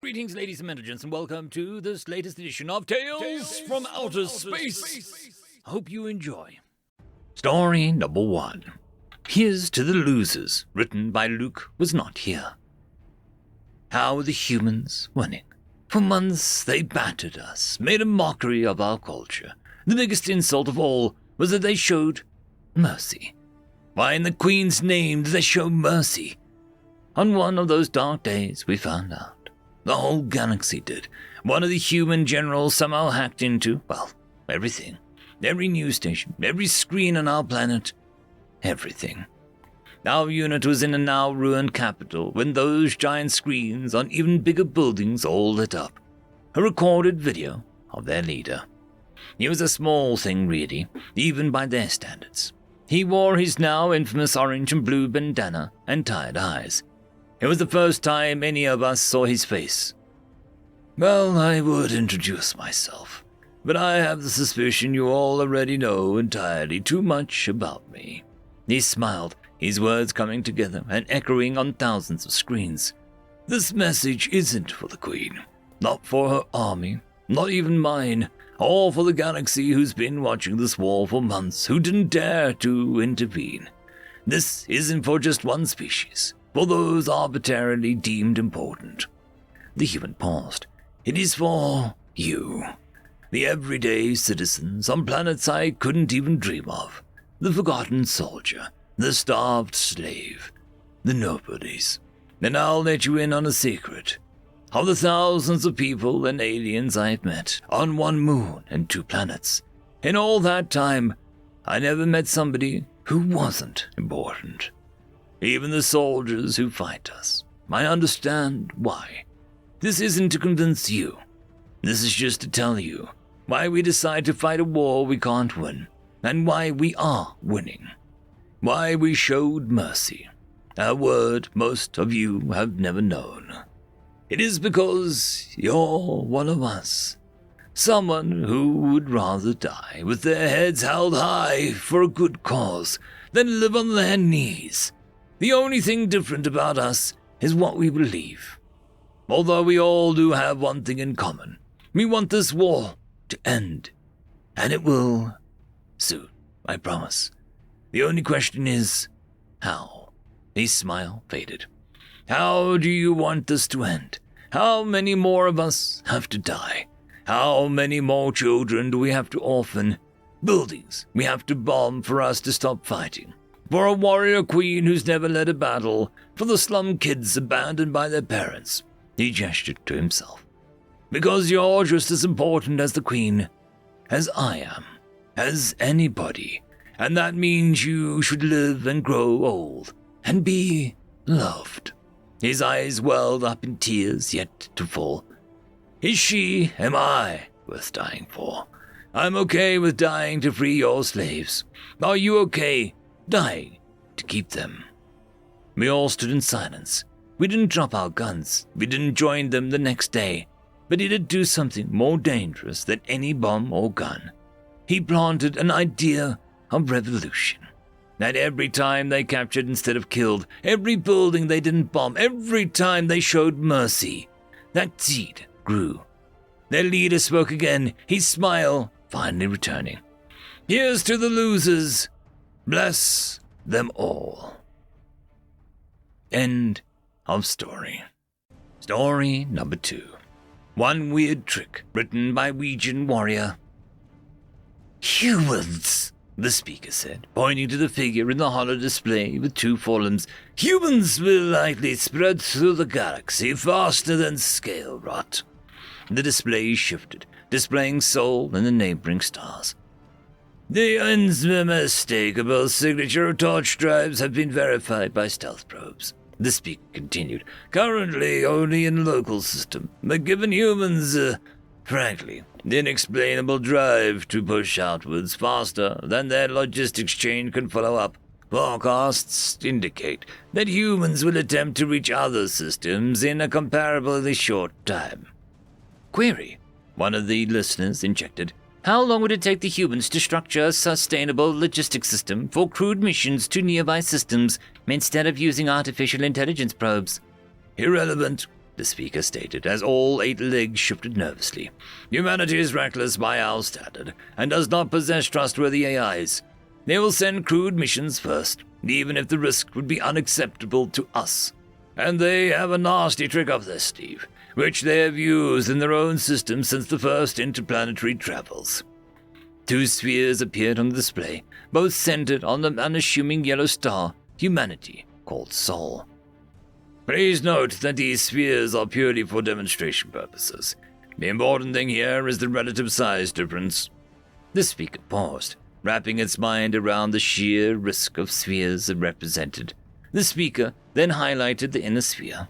Greetings, ladies and gentlemen, and welcome to this latest edition of Tales from Outer Space. Hope you enjoy. Story number 1. Here's to the Losers, written by Luke Was Not Here. How were the humans winning? For months they battered us, made a mockery of our culture. The biggest insult of all was that they showed mercy. Why in the Queen's name did they show mercy? On one of those dark days we found out. The whole galaxy did. One of the human generals somehow hacked into, well, everything. Every news station, every screen on our planet, everything. Our unit was in a now ruined capital when those giant screens on even bigger buildings all lit up. A recorded video of their leader. He was a small thing really, even by their standards. He wore his now infamous orange and blue bandana and tired eyes. It was the first time any of us saw his face. Well, I would introduce myself, but I have the suspicion you all already know entirely too much about me. He smiled, his words coming together and echoing on thousands of screens. This message isn't for the Queen, not for her army, not even mine, or for the galaxy who's been watching this war for months, who didn't dare to intervene. This isn't for just one species, for those arbitrarily deemed important. The human paused. It is for you, the everyday citizens on planets I couldn't even dream of, the forgotten soldier, the starved slave, the nobodies. And I'll let you in on a secret. Of the thousands of people and aliens I've met on one moon and 2 planets, in all that time, I never met somebody who wasn't important. Even the soldiers who fight us. I understand why. This isn't to convince you. This is just to tell you why we decide to fight a war we can't win, and why we are winning. Why we showed mercy, a word most of you have never known. It is because you're one of us. Someone who would rather die with their heads held high for a good cause than live on their knees. The only thing different about us is what we believe. Although we all do have one thing in common. We want this war to end. And it will soon, I promise. The only question is, how? His smile faded. How do you want this to end? How many more of us have to die? How many more children do we have to orphan? Buildings we have to bomb for us to stop fighting? For a warrior queen who's never led a battle, for the slum kids abandoned by their parents. He gestured to himself. Because you're just as important as the queen, as I am, as anybody, and that means you should live and grow old, and be loved. His eyes welled up in tears yet to fall. Is she, am I, worth dying for? I'm okay with dying to free your slaves. Are you okay dying to keep them? We all stood in silence. We didn't drop our guns. We didn't join them the next day. But he did do something more dangerous than any bomb or gun. He planted an idea of revolution. That every time they captured instead of killed, every building they didn't bomb, every time they showed mercy, that seed grew. Their leader spoke again, his smile finally returning. Here's to the losers. Bless them all. End of story. Story number 2. One weird trick, written by Ouijan warrior. Humans, the speaker said, pointing to the figure in the hollow display with 2 forelimbs. Humans will likely spread through the galaxy faster than scale rot. The display shifted, displaying Sol and the neighboring stars. The unmistakable signature of torch drives have been verified by stealth probes. The speaker continued, currently only in local system, but given humans, frankly, the inexplainable drive to push outwards faster than their logistics chain can follow up. Forecasts indicate that humans will attempt to reach other systems in a comparably short time. Query, one of the listeners injected. How long would it take the humans to structure a sustainable logistics system for crewed missions to nearby systems instead of using artificial intelligence probes? Irrelevant. the speaker stated, as all 8 legs shifted nervously. Humanity is reckless by our standard, and does not possess trustworthy AIs. They will send crewed missions first, even if the risk would be unacceptable to us. And they have a nasty trick up their sleeve, which they have used in their own system since the first interplanetary travels. 2 spheres appeared on the display, both centered on the unassuming yellow star, Humanity, called Sol. Please note that these spheres are purely for demonstration purposes. The important thing here is the relative size difference. The speaker paused, wrapping its mind around the sheer risk of spheres it represented. The speaker then highlighted the inner sphere.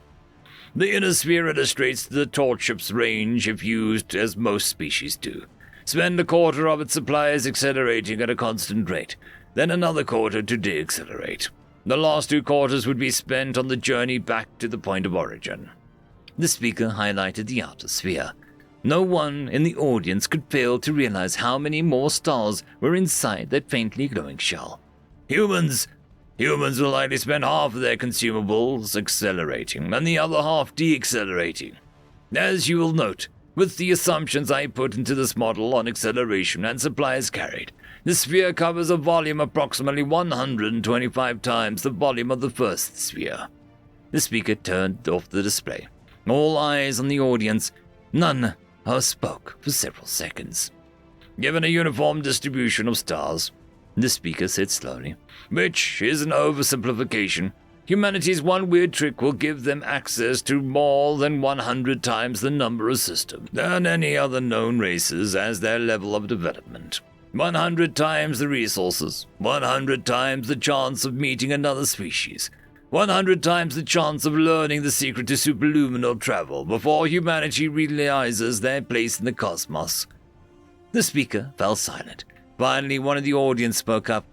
The inner sphere illustrates the torch ship's range if used as most species do. Spend a quarter of its supplies accelerating at a constant rate, then another quarter to deaccelerate. The last 2 quarters would be spent on the journey back to the point of origin. The speaker highlighted the outer sphere. No one in the audience could fail to realize how many more stars were inside that faintly glowing shell. Humans will likely spend half of their consumables accelerating, and the other half deaccelerating. As you will note, with the assumptions I put into this model on acceleration and supplies carried, the sphere covers a volume approximately 125 times the volume of the first sphere. The speaker turned off the display. All eyes on the audience. None spoke for several seconds. Given a uniform distribution of stars, the speaker said slowly, which is an oversimplification, humanity's one weird trick will give them access to more than 100 times the number of systems than any other known races as their level of development. 100 times the resources, 100 times the chance of meeting another species, 100 times the chance of learning the secret to superluminal travel before humanity realizes their place in the cosmos. The speaker fell silent. Finally, one of the audience spoke up.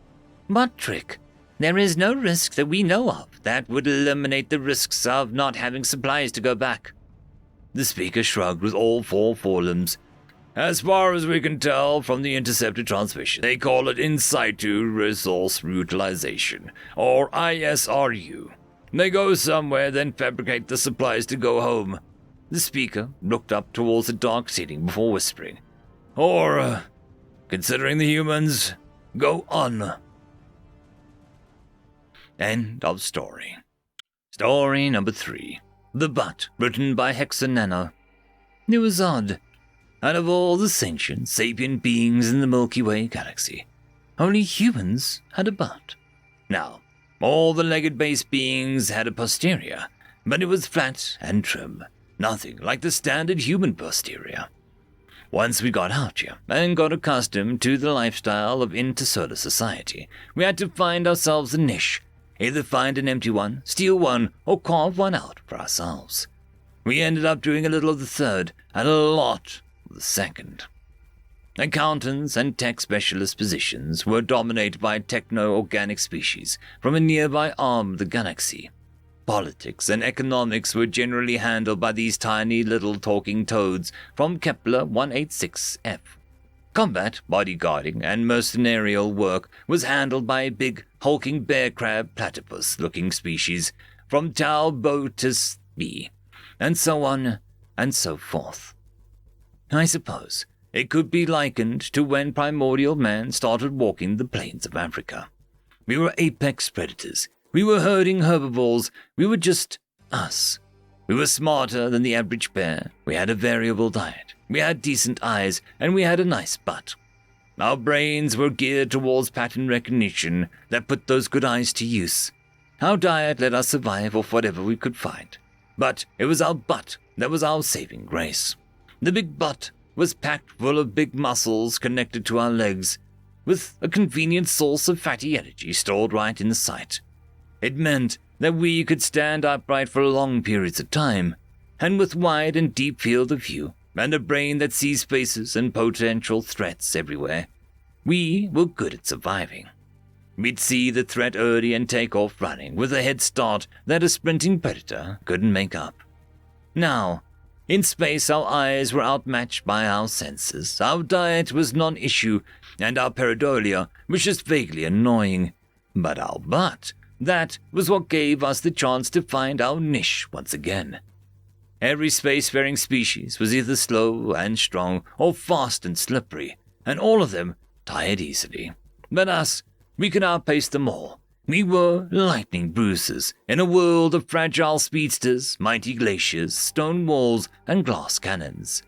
What trick? There is no risk that we know of that would eliminate the risks of not having supplies to go back. The speaker shrugged with all 4 forelimbs. As far as we can tell from the intercepted transmission, they call it in situ resource utilization, or ISRU. They go somewhere, then fabricate the supplies to go home. The speaker looked up towards the dark ceiling before whispering. Or, considering the humans, go on. End of story. Story number 3. The Butt, written by Hexer Nano. It was odd. Out of all the sentient, sapient beings in the Milky Way galaxy, only humans had a butt. Now, all the legged-based beings had a posterior, but it was flat and trim, nothing like the standard human posterior. Once we got out here and got accustomed to the lifestyle of intersolar society, we had to find ourselves a niche, either find an empty one, steal one, or carve one out for ourselves. We ended up doing a little of the third and a lot of the second. Accountants and tech specialist positions were dominated by techno-organic species from a nearby arm of the galaxy. Politics and economics were generally handled by these tiny little talking toads from Kepler 186f. Combat, bodyguarding, and mercenarial work was handled by a big, hulking bear crab platypus-looking species from Tau Botus B, and so on and so forth. I suppose it could be likened to when primordial man started walking the plains of Africa. We were apex predators. We were herding herbivores. We were just us. We were smarter than the average bear. We had a variable diet. We had decent eyes, and we had a nice butt. Our brains were geared towards pattern recognition that put those good eyes to use. Our diet let us survive off whatever we could find. But it was our butt that was our saving grace. The big butt was packed full of big muscles connected to our legs, with a convenient source of fatty energy stored right in the site. It meant that we could stand upright for long periods of time, and with wide and deep field of view, and a brain that sees spaces and potential threats everywhere, we were good at surviving. We'd see the threat early and take off running with a head start that a sprinting predator couldn't make up. Now, in space, our eyes were outmatched by our senses, our diet was non-issue, and our pareidolia was just vaguely annoying. But our butt, that was what gave us the chance to find our niche once again. Every spacefaring species was either slow and strong or fast and slippery, and all of them tired easily. But us, we could outpace them all. We were lightning bruisers in a world of fragile speedsters, mighty glaciers, stone walls, and glass cannons.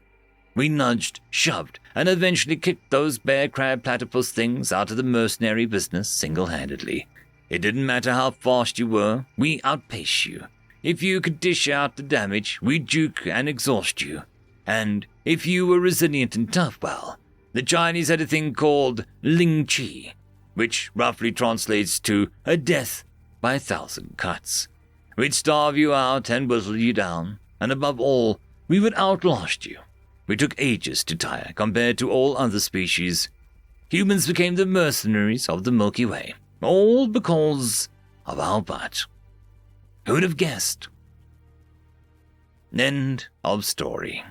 We nudged, shoved, and eventually kicked those bear crab platypus things out of the mercenary business single-handedly. It didn't matter how fast you were, we outpaced you. If you could dish out the damage, we'd juke and exhaust you. And if you were resilient and tough, well, the Chinese had a thing called Ling Chi, which roughly translates to a death by 1,000 cuts. We'd starve you out and whittle you down, and above all, we would outlast you. We took ages to tire compared to all other species. Humans became the mercenaries of the Milky Way, all because of our butt. Who'd have guessed? End of story.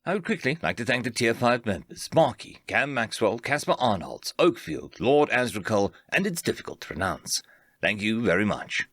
I would quickly like to thank the Tier 5 members, Marky, Cam Maxwell, Caspar Arnolds, Oakfield, Lord Azrakul, and It's Difficult to Pronounce. Thank you very much.